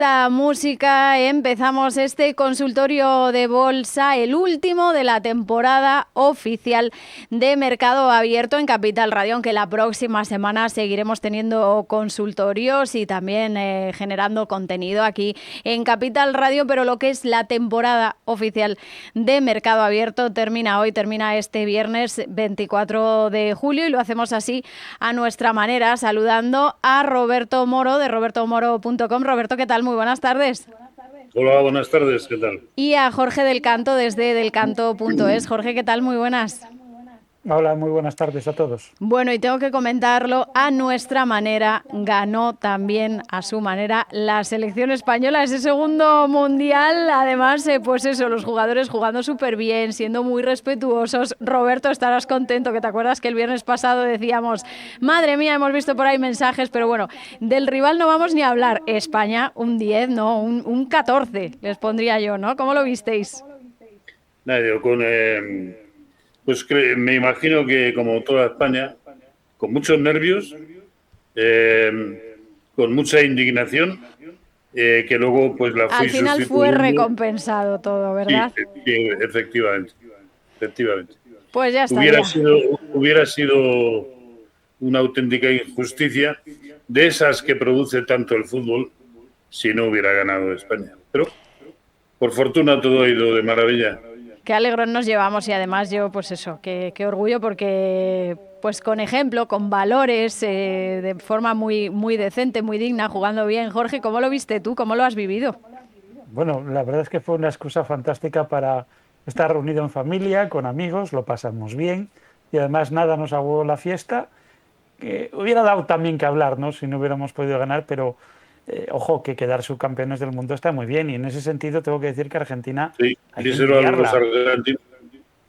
La música, empezamos este consultorio de bolsa, el último de la temporada oficial de Mercado Abierto en Capital Radio, aunque la próxima semana seguiremos teniendo consultorios y también generando contenido aquí en Capital Radio, pero lo que es la temporada oficial de Mercado Abierto termina hoy, termina este viernes 24 de julio y lo hacemos así a nuestra manera, saludando a Roberto Moro de robertomoro.com. Roberto, ¿qué tal? Muy buenas tardes. Hola, buenas tardes, ¿qué tal? Y a Jorge del Canto desde delcanto.es. Jorge, ¿qué tal? Muy buenas. Hola, muy buenas tardes a todos. Bueno, y tengo que comentarlo a nuestra manera. Ganó también a su manera la selección española ese segundo mundial. Además, pues eso, los jugadores jugando súper bien, siendo muy respetuosos. Roberto, estarás contento, que te acuerdas que el viernes pasado decíamos, madre mía, hemos visto por ahí mensajes, pero bueno, del rival no vamos ni a hablar. España, un 10, no, un 14, les pondría yo, ¿no? ¿Cómo lo visteis? Nada, pues me imagino que como toda España, con muchos nervios, con mucha indignación, que luego pues la fui Al final fue sustituyendo. recompensado todo, ¿verdad? Sí, efectivamente. Pues ya estaría. Hubiera sido una auténtica injusticia de esas que produce tanto el fútbol si no hubiera ganado España. Pero por fortuna todo ha ido de maravilla. Qué alegrón nos llevamos y además yo, pues eso, qué orgullo porque pues con ejemplo, con valores, de forma muy decente, muy digna, jugando bien. Jorge, ¿cómo lo viste tú? ¿Cómo lo has vivido? Bueno, la verdad es que fue una excusa fantástica para estar reunido en familia, con amigos, lo pasamos bien y además nada nos aguó la fiesta. Que hubiera dado también que hablar, ¿no? Si no hubiéramos podido ganar, pero ojo, que quedar subcampeones del mundo está muy bien y en ese sentido tengo que decir que Argentina Sí, hay que díselo a los envidiarla. argentinos.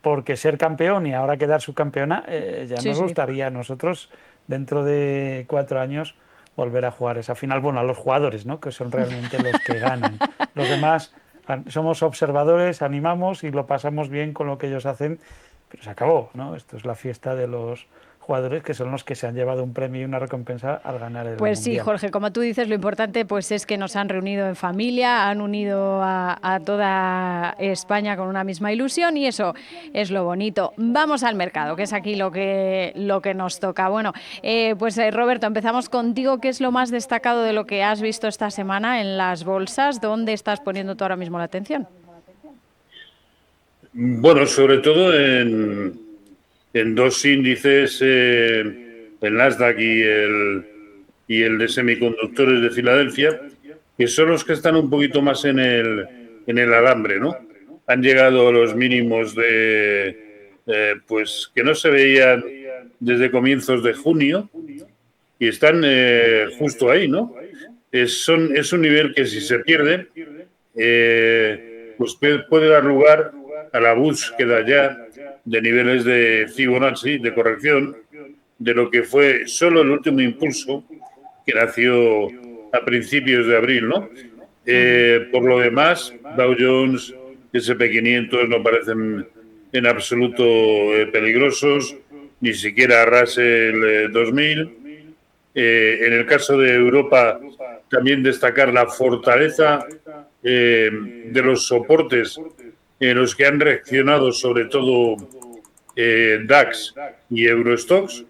Porque ser campeón y ahora quedar subcampeona, ya Sí, nos sí. gustaría a nosotros dentro de 4 años volver a jugar esa final. Bueno, a los jugadores, ¿no? Que son realmente los que ganan. Los demás somos observadores, animamos y lo pasamos bien con lo que ellos hacen, pero se acabó, ¿no? Esto es la fiesta de los jugadores que son los que se han llevado un premio y una recompensa al ganar el Pues sí, Mundial. Jorge, como tú dices, lo importante pues es que nos han reunido en familia, han unido a toda España con una misma ilusión y eso es lo bonito. Vamos al mercado, que es aquí lo que nos toca. Bueno, Roberto, empezamos contigo. ¿Qué es lo más destacado de lo que has visto esta semana en las bolsas? ¿Dónde estás poniendo tú ahora mismo la atención? Bueno, sobre todo en dos índices, el Nasdaq y el de semiconductores de Filadelfia, que son los que están un poquito más en el alambre, ¿no? Han llegado a los mínimos pues que no se veían desde comienzos de junio y están justo ahí, ¿no? Es un nivel que si se pierde, pues puede dar lugar a la búsqueda ya de niveles de Fibonacci, de corrección, de lo que fue solo el último impulso que nació a principios de abril, ¿no? Por lo demás, Dow Jones, S&P 500 no parecen en absoluto peligrosos, ni siquiera Russell 2000. En el caso de Europa, también destacar la fortaleza de los soportes en los que han reaccionado sobre todo DAX y Eurostoxx,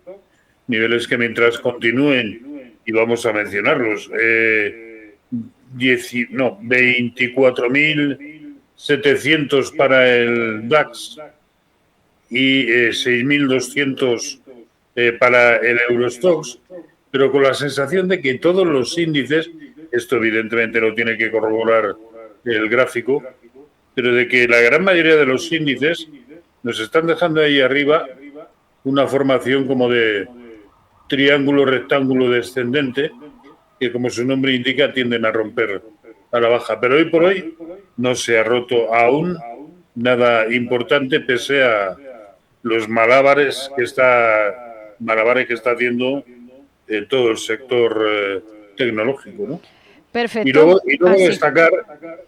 niveles que mientras continúen, y vamos a mencionarlos, 24.700 para el DAX y 6.200 para el Eurostoxx, pero con la sensación de que todos los índices, esto evidentemente lo tiene que corroborar el gráfico, pero de que la gran mayoría de los índices nos están dejando ahí arriba una formación como de triángulo rectángulo descendente, que como su nombre indica tienden a romper a la baja. Pero hoy por hoy no se ha roto aún nada importante pese a los malabares que está haciendo todo el sector tecnológico, ¿no? Perfecto. Y luego Sí. destacar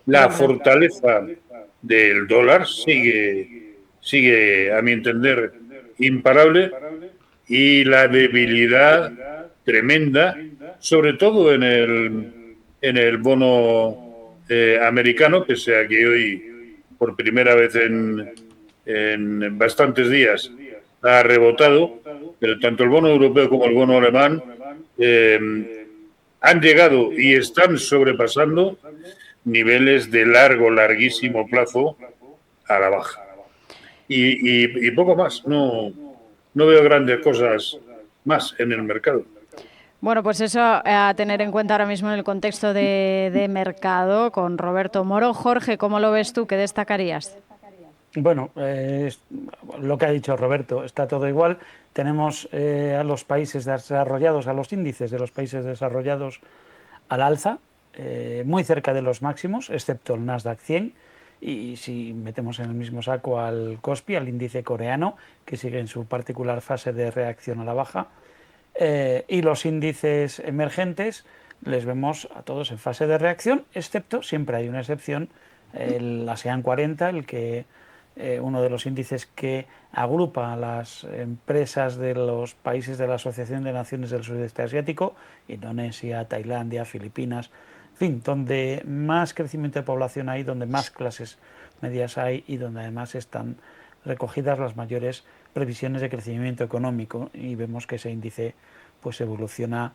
la Perdona. fortaleza del dólar, sigue a mi entender imparable, y la debilidad tremenda, sobre todo en el bono americano, pese a que hoy, por primera vez en bastantes días, ha rebotado, pero tanto el bono europeo como el bono alemán han llegado y están sobrepasando niveles de larguísimo plazo a la baja. Y poco más, no veo grandes cosas más en el mercado. Bueno, pues eso a tener en cuenta ahora mismo en el contexto de mercado con Roberto Moro. Jorge, ¿cómo lo ves tú? ¿Qué destacarías? Bueno, lo que ha dicho Roberto, está todo igual. Tenemos a los países desarrollados, a los índices de los países desarrollados al alza, muy cerca de los máximos, excepto el Nasdaq 100. Y si metemos en el mismo saco al Kospi, al índice coreano, que sigue en su particular fase de reacción a la baja, y los índices emergentes les vemos a todos en fase de reacción, excepto, siempre hay una excepción, el ASEAN 40, uno de los índices que agrupa a las empresas de los países de la Asociación de Naciones del Sudeste Asiático, Indonesia, Tailandia, Filipinas, en fin, donde más crecimiento de población hay, donde más clases medias hay y donde además están recogidas las mayores previsiones de crecimiento económico, y vemos que ese índice pues evoluciona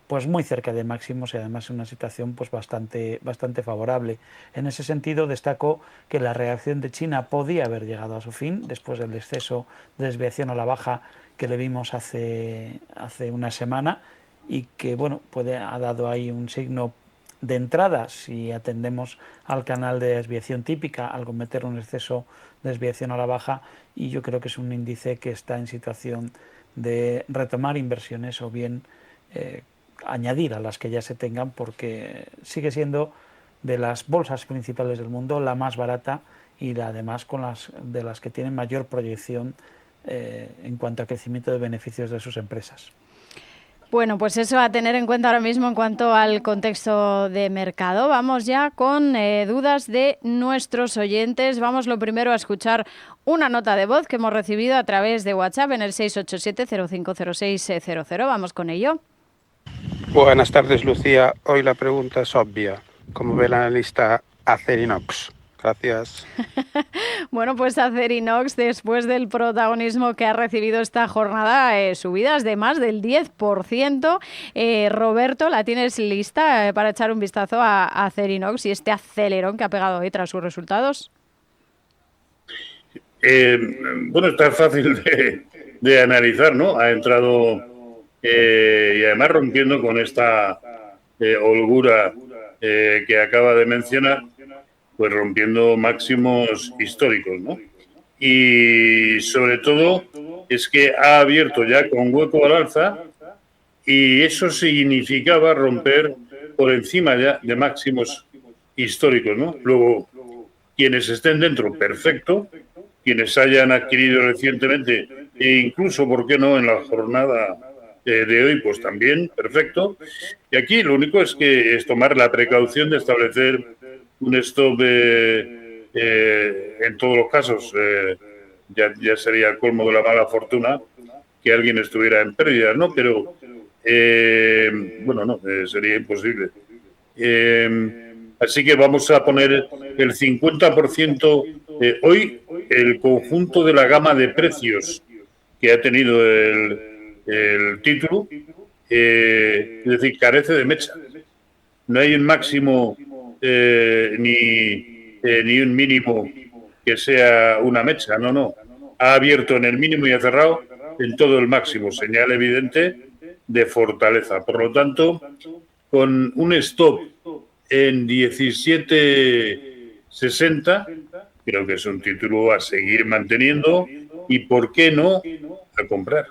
pues muy cerca de máximos y además en una situación pues bastante favorable. En ese sentido destaco que la reacción de China podía haber llegado a su fin después del exceso de desviación a la baja que le vimos hace una semana, y que bueno, ha dado ahí un signo de entrada si atendemos al canal de desviación típica al cometer un exceso de desviación a la baja, y yo creo que es un índice que está en situación de retomar inversiones o bien añadir a las que ya se tengan, porque sigue siendo de las bolsas principales del mundo la más barata y además de las que tienen mayor proyección en cuanto a crecimiento de beneficios de sus empresas. Bueno, pues eso a tener en cuenta ahora mismo en cuanto al contexto de mercado. Vamos ya con dudas de nuestros oyentes. Vamos lo primero a escuchar una nota de voz que hemos recibido a través de WhatsApp en el 687-050600. Vamos con ello. Buenas tardes, Lucía. Hoy la pregunta es obvia. ¿Cómo ve el analista Acerinox? Gracias. Bueno, pues Acerinox, después del protagonismo que ha recibido esta jornada, subidas de más del 10%. Roberto, ¿la tienes lista para echar un vistazo a Acerinox y este acelerón que ha pegado hoy tras sus resultados? Bueno, está fácil de analizar, ¿no? Ha entrado y además rompiendo con esta holgura que acaba de mencionar, pues rompiendo máximos históricos, ¿no? Y sobre todo es que ha abierto ya con hueco al alza, y eso significaba romper por encima ya de máximos históricos, ¿no? Luego, quienes estén dentro, perfecto. Quienes hayan adquirido recientemente e incluso, ¿por qué no?, en la jornada de hoy, pues también, perfecto. Y aquí lo único es que es tomar la precaución de establecer un stop en todos los casos. Ya sería el colmo de la mala fortuna que alguien estuviera en pérdida, ¿no? Pero, bueno, no, sería imposible. Así que vamos a poner el 50% hoy, el conjunto de la gama de precios que ha tenido el título, es decir, carece de mecha. No hay un máximo ni un mínimo que sea una mecha, no. Ha abierto en el mínimo y ha cerrado en todo el máximo, señal evidente de fortaleza. Por lo tanto, con un stop en 17.60, creo que es un título a seguir manteniendo y, ¿por qué no?, a comprar.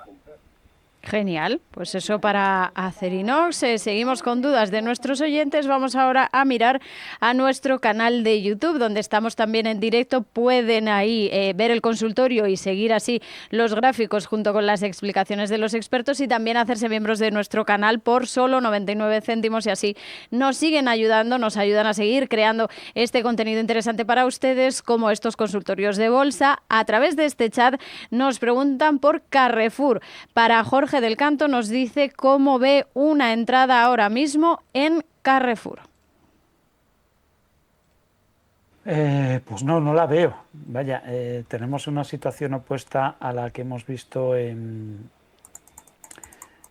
Genial, pues eso para Acerinox. Seguimos con dudas de nuestros oyentes. Vamos ahora a mirar a nuestro canal de YouTube, donde estamos también en directo. Pueden ahí ver el consultorio y seguir así los gráficos junto con las explicaciones de los expertos, y también hacerse miembros de nuestro canal por solo 99 céntimos, y así nos siguen ayudando, nos ayudan a seguir creando este contenido interesante para ustedes, como estos consultorios de bolsa. A través de este chat nos preguntan por Carrefour. Para Jorge Jorge del Canto nos dice cómo ve una entrada ahora mismo en Carrefour. Pues no la veo. Vaya, tenemos una situación opuesta a la que hemos visto en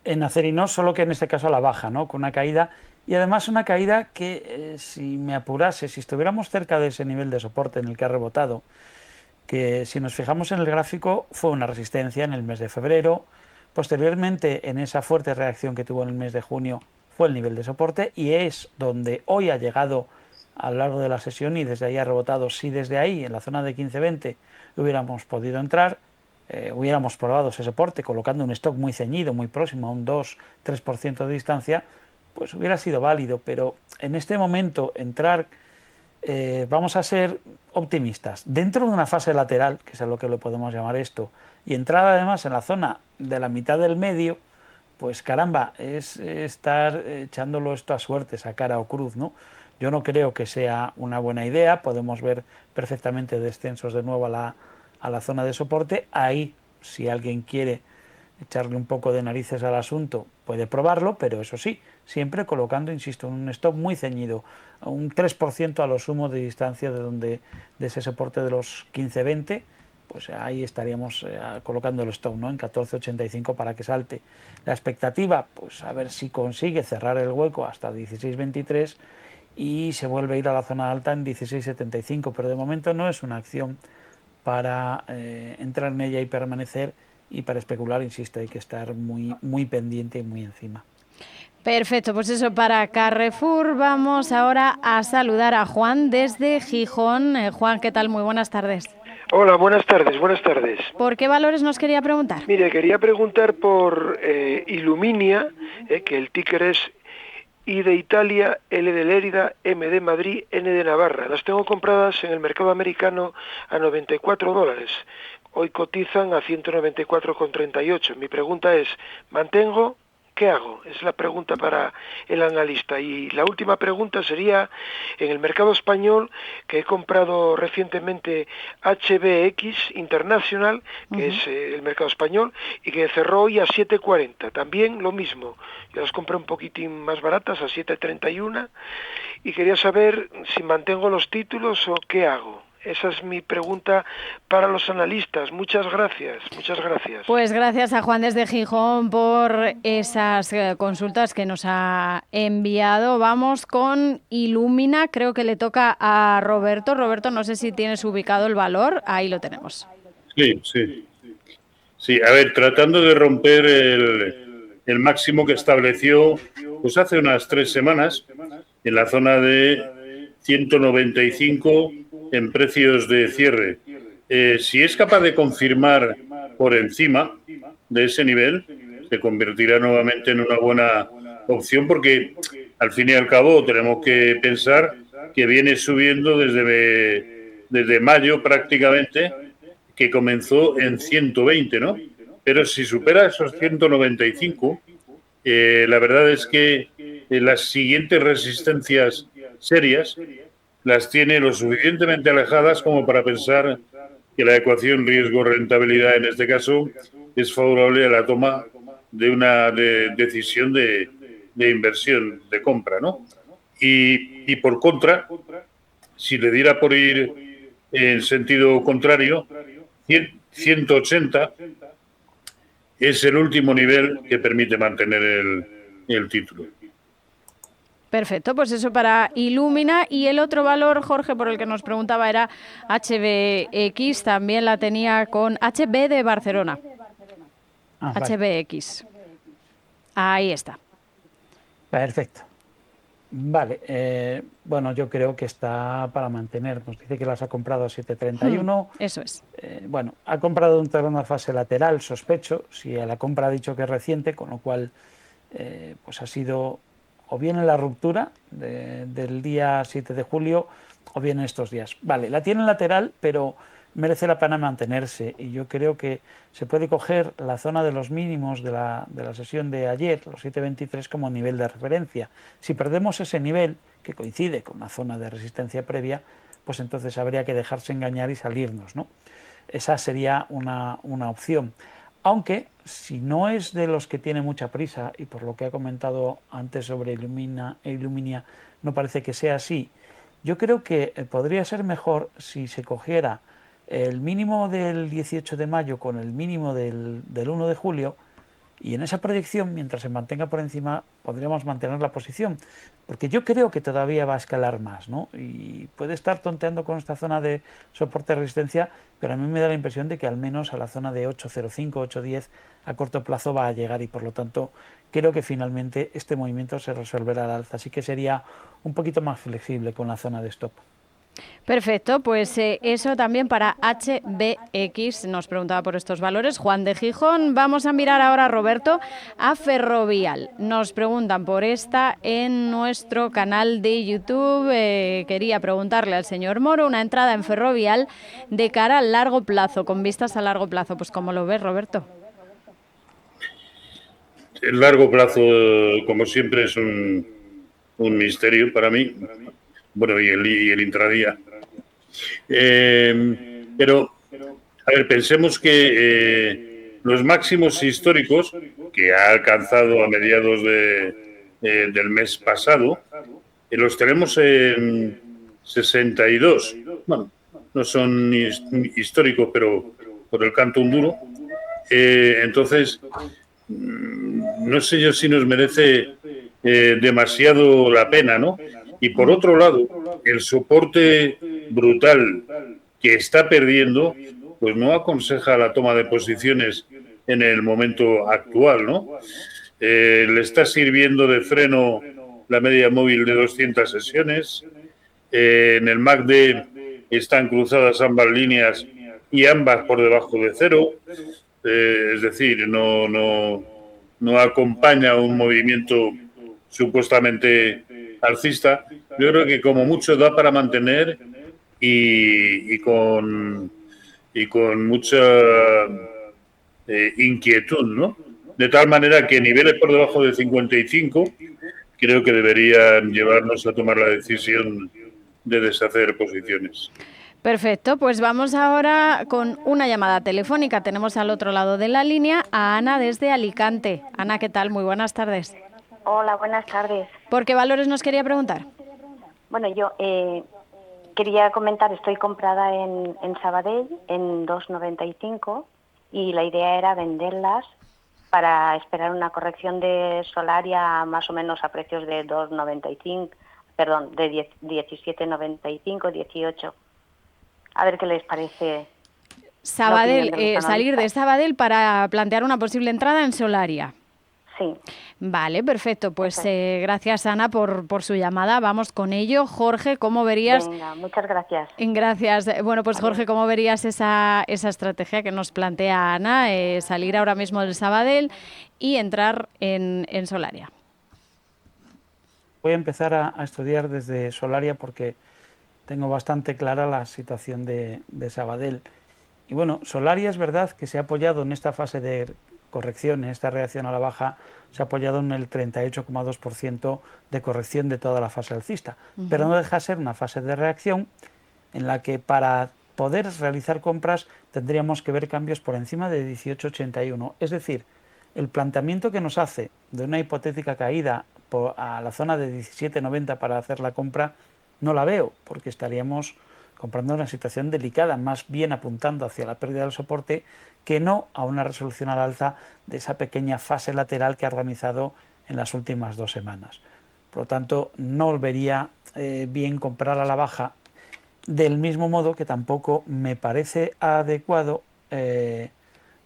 Acerinox, solo que en este caso a la baja, ¿no? Con una caída, y además una caída que, si me apurase, si estuviéramos cerca de ese nivel de soporte en el que ha rebotado, que si nos fijamos en el gráfico fue una resistencia en el mes de febrero, posteriormente en esa fuerte reacción que tuvo en el mes de junio fue el nivel de soporte y es donde hoy ha llegado a lo largo de la sesión y desde ahí ha rebotado. Si desde ahí, en la zona de 15-20, hubiéramos podido entrar, hubiéramos probado ese soporte colocando un stock muy ceñido, muy próximo a un 2-3% de distancia, pues hubiera sido válido, pero en este momento entrar, vamos a ser optimistas, dentro de una fase lateral, que es a lo que le podemos llamar esto, y entrar además en la zona de la mitad del medio, pues caramba, es estar echándolo esto a suertes, a cara o cruz, ¿no? Yo no creo que sea una buena idea, podemos ver perfectamente descensos de nuevo a la zona de soporte. Ahí, si alguien quiere echarle un poco de narices al asunto, puede probarlo, pero eso sí, siempre colocando, insisto, un stop muy ceñido, un 3% a lo sumo de distancia de ese soporte de los 15-20, pues ahí estaríamos colocando el stop, ¿no? En 14,85 para que salte. La expectativa, pues a ver si consigue cerrar el hueco hasta 16,23 y se vuelve a ir a la zona alta en 16,75, pero de momento no es una acción para entrar en ella y permanecer, y para especular, insisto, hay que estar muy pendiente y muy encima. Perfecto, pues eso para Carrefour. Vamos ahora a saludar a Juan desde Gijón. Juan, ¿qué tal? Muy buenas tardes. Hola, buenas tardes, buenas tardes. ¿Por qué valores nos quería preguntar? Mire, quería preguntar por Iluminia, que el ticker es I de Italia, L de Lérida, M de Madrid, N de Navarra. Las tengo compradas en el mercado americano a $94. Hoy cotizan a 194,38. Mi pregunta es, ¿mantengo? ¿Qué hago? Es la pregunta para el analista. Y la última pregunta sería, en el mercado español, que he comprado recientemente HBX International, que es el mercado español, y que cerró hoy a 7,40. También lo mismo. Yo las compré un poquitín más baratas, a 7,31, y quería saber si mantengo los títulos o qué hago. Esa es mi pregunta para los analistas. Muchas gracias, muchas gracias. Pues gracias a Juan desde Gijón por esas consultas que nos ha enviado. Vamos con Illumina, creo que le toca a Roberto. Roberto, no sé si tienes ubicado el valor, ahí lo tenemos. Sí, a ver, tratando de romper el máximo que estableció pues hace unas 3 semanas en la zona de 195 en precios de cierre. Si es capaz de confirmar por encima de ese nivel, se convertirá nuevamente en una buena opción, porque al fin y al cabo tenemos que pensar que viene subiendo desde mayo prácticamente, que comenzó en 120, ¿no? Pero si supera esos 195, la verdad es que las siguientes resistencias serias las tiene lo suficientemente alejadas como para pensar que la ecuación riesgo-rentabilidad en este caso es favorable a la toma de una decisión de inversión, de compra, ¿no? Y por contra, si le diera por ir en sentido contrario, 180 es el último nivel que permite mantener el título. Perfecto, pues eso para Illumina. Y el otro valor, Jorge, por el que nos preguntaba era HBX, también la tenía con HB de Barcelona. HBX. Ahí está. Perfecto. Vale, bueno, yo creo que está para mantener. Nos dice que las ha comprado a 7,31. Eso es. Bueno, ha comprado un terreno a fase lateral, sospecho. Si a la compra ha dicho que es reciente, con lo cual pues ha sido o bien en la ruptura del día 7 de julio o bien en estos días. Vale, la tiene en lateral, pero merece la pena mantenerse, y yo creo que se puede coger la zona de los mínimos de la sesión de ayer, los 7,23, como nivel de referencia. Si perdemos ese nivel, que coincide con una zona de resistencia previa, pues entonces habría que dejarse engañar y salirnos, ¿no? Esa sería una opción. Aunque, si no es de los que tiene mucha prisa, y por lo que ha comentado antes sobre Illuminia, no parece que sea así, yo creo que podría ser mejor si se cogiera el mínimo del 18 de mayo con el mínimo del 1 de julio, y en esa proyección, mientras se mantenga por encima, podríamos mantener la posición, porque yo creo que todavía va a escalar más, ¿no? Y puede estar tonteando con esta zona de soporte de resistencia, pero a mí me da la impresión de que al menos a la zona de 8.05, 8.10 a corto plazo va a llegar, y por lo tanto creo que finalmente este movimiento se resolverá al alza, así que sería un poquito más flexible con la zona de stop. Perfecto, pues eso también para HBX. Nos preguntaba por estos valores Juan de Gijón. Vamos a mirar ahora, Roberto, a Ferrovial. Nos preguntan por esta en nuestro canal de YouTube. Quería preguntarle al señor Moro una entrada en Ferrovial de cara al largo plazo, con vistas a largo plazo. Pues ¿cómo lo ves, Roberto? El largo plazo, como siempre, es un misterio para mí. Bueno, y el intradía. Pero, a ver, pensemos que los máximos históricos que ha alcanzado a mediados del mes pasado, los tenemos en 62. Bueno, no son históricos, pero por el canto un duro. Entonces, no sé yo si nos merece demasiado la pena, ¿no? Y por otro lado, el soporte brutal que está perdiendo, pues no aconseja la toma de posiciones en el momento actual, ¿no? Le está sirviendo de freno la media móvil de 200 sesiones. En el MACD están cruzadas ambas líneas y ambas por debajo de cero. Es decir, no acompaña un movimiento supuestamente alcista. Yo creo que como mucho da para mantener y con mucha inquietud, ¿no? De tal manera que niveles por debajo de 55 creo que deberían llevarnos a tomar la decisión de deshacer posiciones. Perfecto, pues vamos ahora con una llamada telefónica. Tenemos al otro lado de la línea a Ana desde Alicante. Ana, ¿qué tal? Muy buenas tardes. Hola, buenas tardes. ¿Por qué valores nos quería preguntar? Bueno, yo quería comentar, estoy comprada en Sabadell en 2,95 y la idea era venderlas para esperar una corrección de Solaria más o menos a precios de 2,95, perdón, de 17,95, 18. A ver qué les parece. Sabadell, salir de Sabadell para plantear una posible entrada en Solaria. Sí. Vale, perfecto. Pues gracias, Ana, por su llamada. Vamos con ello. Jorge, ¿cómo verías? Venga, muchas gracias. Gracias. Bueno, pues Jorge, ¿cómo verías esa estrategia que nos plantea Ana? Salir ahora mismo del Sabadell y entrar en Solaria. Voy a empezar a estudiar desde Solaria porque tengo bastante clara la situación de Sabadell. Y bueno, Solaria es verdad que se ha apoyado en esta fase de corrección, en esta reacción a la baja, se ha apoyado en el 38,2% de corrección de toda la fase alcista. Pero no deja de ser una fase de reacción en la que para poder realizar compras tendríamos que ver cambios por encima de 18,81. Es decir, el planteamiento que nos hace de una hipotética caída a la zona de 17,90 para hacer la compra no la veo, porque estaríamos comprando una situación delicada, más bien apuntando hacia la pérdida del soporte que no a una resolución al alza de esa pequeña fase lateral que ha organizado en las últimas 2 semanas. Por lo tanto, no vería bien comprar a la baja, del mismo modo que tampoco me parece adecuado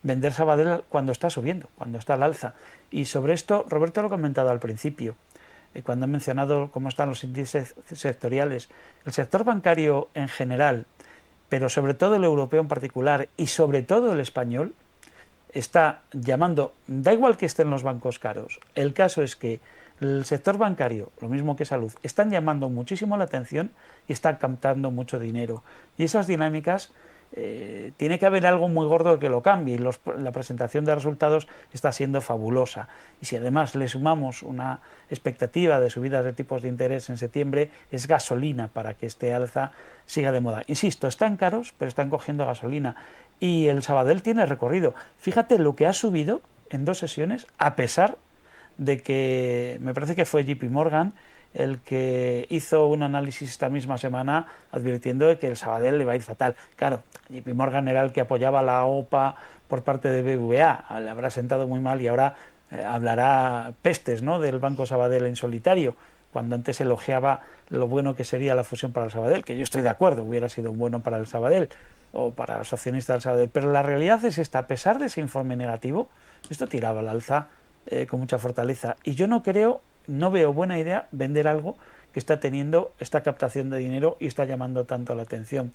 vender Sabadell cuando está subiendo, cuando está al alza. Y sobre esto, Roberto lo ha comentado al principio, cuando he mencionado cómo están los índices sectoriales. El sector bancario en general, pero sobre todo el europeo en particular y sobre todo el español, está llamando, da igual que estén los bancos caros, el caso es que el sector bancario, lo mismo que salud, están llamando muchísimo la atención y están captando mucho dinero. Y esas dinámicas, tiene que haber algo muy gordo que lo cambie, y la presentación de resultados está siendo fabulosa. Y si además le sumamos una expectativa de subidas de tipos de interés en septiembre, es gasolina para que este alza siga de moda. Insisto, están caros, pero están cogiendo gasolina. y el Sabadell tiene recorrido. Fíjate lo que ha subido en 2 sesiones, a pesar de que me parece que fue JP Morgan el que hizo un análisis esta misma semana advirtiendo de que el Sabadell le va a ir fatal. Claro, JP Morgan era el que apoyaba la OPA por parte de BBVA, le habrá sentado muy mal y ahora hablará pestes, ¿no?, del Banco Sabadell en solitario, cuando antes elogiaba lo bueno que sería la fusión para el Sabadell, que yo estoy de acuerdo, hubiera sido bueno para el Sabadell o para los accionistas del Sabadell, pero la realidad es esta: a pesar de ese informe negativo, esto tiraba al alza con mucha fortaleza, y yo no veo buena idea vender algo que está teniendo esta captación de dinero y está llamando tanto la atención.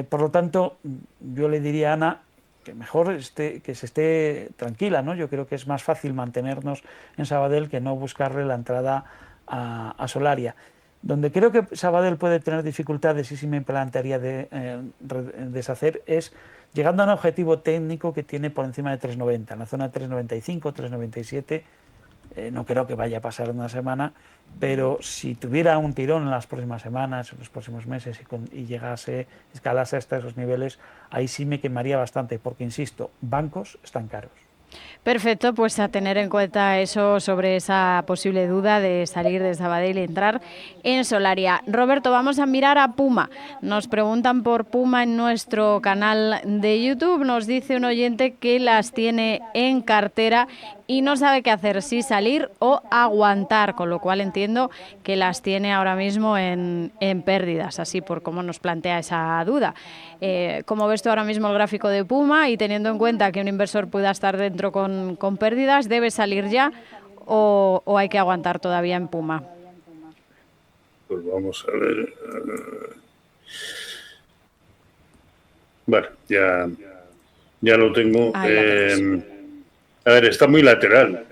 Por lo tanto, yo le diría a Ana que mejor que se esté tranquila, ¿no? Yo creo que es más fácil mantenernos en Sabadell que no buscarle la entrada a Solaria. Donde creo que Sabadell puede tener dificultades y sí me plantearía deshacer es llegando a un objetivo técnico que tiene por encima de 3,90, en la zona de 3,95, 3,97. No creo que vaya a pasar una semana, pero si tuviera un tirón en las próximas semanas, en los próximos meses y escalase hasta esos niveles, ahí sí me quemaría bastante, porque insisto, bancos están caros. Perfecto, pues a tener en cuenta eso sobre esa posible duda de salir de Sabadell y entrar en Solaria. Roberto, vamos a mirar a Puma. Nos preguntan por Puma en nuestro canal de YouTube. Nos dice un oyente que las tiene en cartera y no sabe qué hacer, si salir o aguantar, con lo cual entiendo que las tiene ahora mismo en pérdidas, así por cómo nos plantea esa duda. ¿Cómo ves tú ahora mismo el gráfico de Puma? Y teniendo en cuenta que un inversor pueda estar dentro con pérdidas, ¿debe salir ya o hay que aguantar todavía en Puma? Pues vamos a ver. Vale, ya lo tengo. A ver, está muy lateral.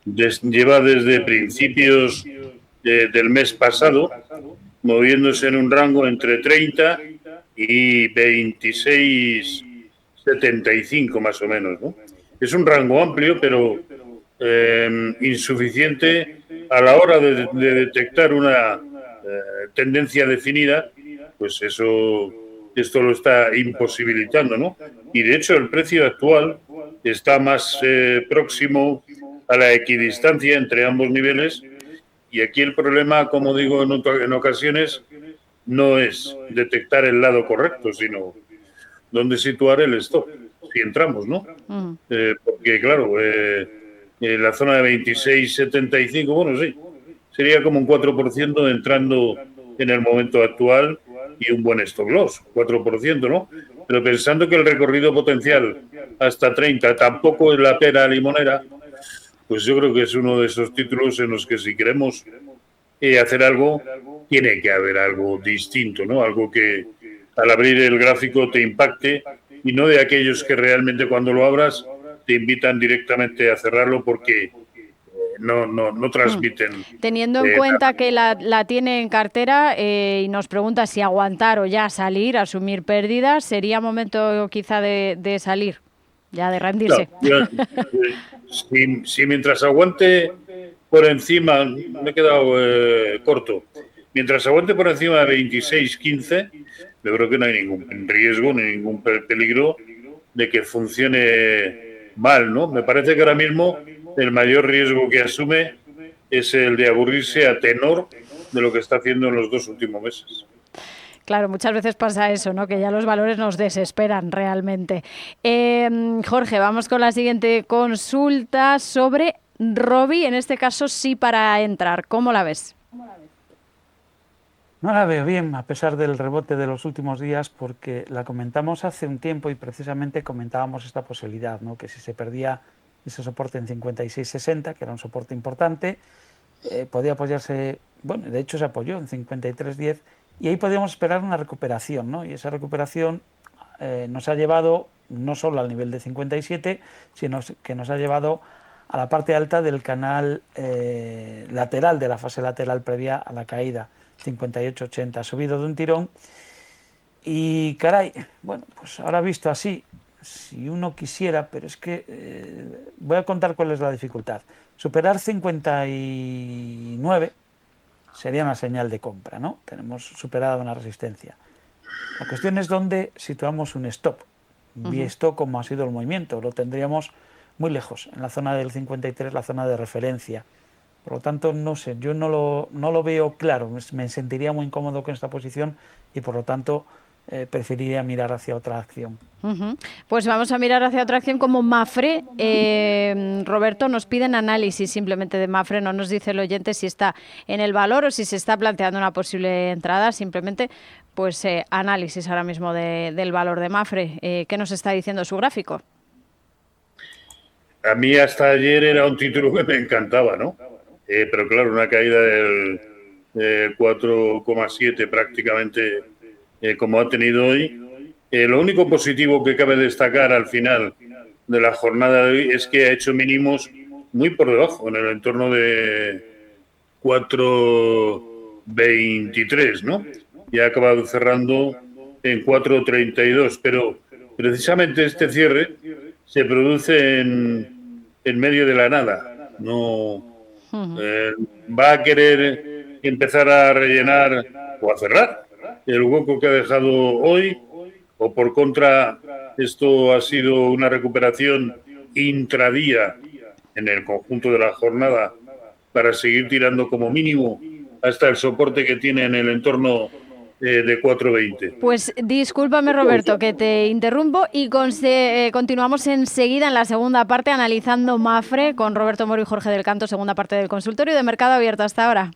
Lleva desde principios del mes pasado moviéndose en un rango entre 30 y 26,75 más o menos, ¿no? Es un rango amplio, pero insuficiente a la hora de detectar una tendencia definida. Pues esto lo está imposibilitando, ¿no? Y de hecho el precio actual está más próximo a la equidistancia entre ambos niveles, y aquí el problema, como digo en ocasiones, no es detectar el lado correcto, sino dónde situar el stop, si entramos, ¿no? Porque claro, en la zona de 26,75, bueno, sí, sería como un 4% entrando en el momento actual y un buen stop loss, 4%, ¿no? Pero pensando que el recorrido potencial hasta 30 tampoco es la pera limonera, pues yo creo que es uno de esos títulos en los que si queremos hacer algo, tiene que haber algo distinto, ¿no? Algo que al abrir el gráfico te impacte, y no de aquellos que realmente cuando lo abras te invitan directamente a cerrarlo porque no transmiten. Teniendo en cuenta que la tiene en cartera y nos pregunta si aguantar o ya salir, asumir pérdidas, ¿sería momento quizá de salir, ya de rendirse? Claro, si mientras aguante por encima, me he quedado corto, mientras aguante por encima de 26,15, yo creo que no hay ningún riesgo ni ningún peligro de que funcione mal, ¿no? Me parece que ahora mismo el mayor riesgo que asume es el de aburrirse a tenor de lo que está haciendo en los 2 últimos meses. Claro, muchas veces pasa eso, ¿no? Que ya los valores nos desesperan realmente. Jorge, vamos con la siguiente consulta sobre Robi, en este caso sí para entrar. ¿Cómo la ves? No la veo bien, a pesar del rebote de los últimos días, porque la comentamos hace un tiempo y precisamente comentábamos esta posibilidad, ¿no? Que si se perdía ese soporte en 56,60, que era un soporte importante, podía apoyarse, bueno, de hecho se apoyó en 53,10, y ahí podíamos esperar una recuperación, ¿no? Y esa recuperación nos ha llevado no solo al nivel de 57, sino que nos ha llevado a la parte alta del canal lateral, de la fase lateral previa a la caída, 58,80, ha subido de un tirón. Y caray, bueno, pues ahora visto así, si uno quisiera, pero es que voy a contar cuál es la dificultad. Superar 59 sería una señal de compra, ¿no? Tenemos superada una resistencia. La cuestión es dónde situamos un stop. visto cómo ha sido el movimiento. Lo tendríamos muy lejos, en la zona del 53, la zona de referencia. Por lo tanto, no sé, yo no lo veo claro, me sentiría muy incómodo con esta posición y por lo tanto preferiría mirar hacia otra acción. Pues vamos a mirar hacia otra acción como Mapfre. Roberto, nos piden análisis simplemente de Mapfre, no nos dice el oyente si está en el valor o si se está planteando una posible entrada, simplemente pues análisis ahora mismo del valor de Mapfre. ¿Qué nos está diciendo su gráfico? A mí hasta ayer era un título que me encantaba, ¿no? Pero claro, una caída del 4,7 prácticamente como ha tenido hoy. Lo único positivo que cabe destacar al final de la jornada de hoy es que ha hecho mínimos muy por debajo, en el entorno de 4,23, ¿no? Y ha acabado cerrando en 4,32, pero precisamente este cierre se produce en medio de la nada. No va a querer empezar a rellenar o a cerrar el hueco que ha dejado hoy, o por contra esto ha sido una recuperación intradía en el conjunto de la jornada para seguir tirando como mínimo hasta el soporte que tiene en el entorno de 4,20. Pues discúlpame, Roberto, que te interrumpo y continuamos enseguida en la segunda parte analizando Mapfre con Roberto Moro y Jorge del Canto, segunda parte del consultorio de Mercado Abierto. Hasta ahora.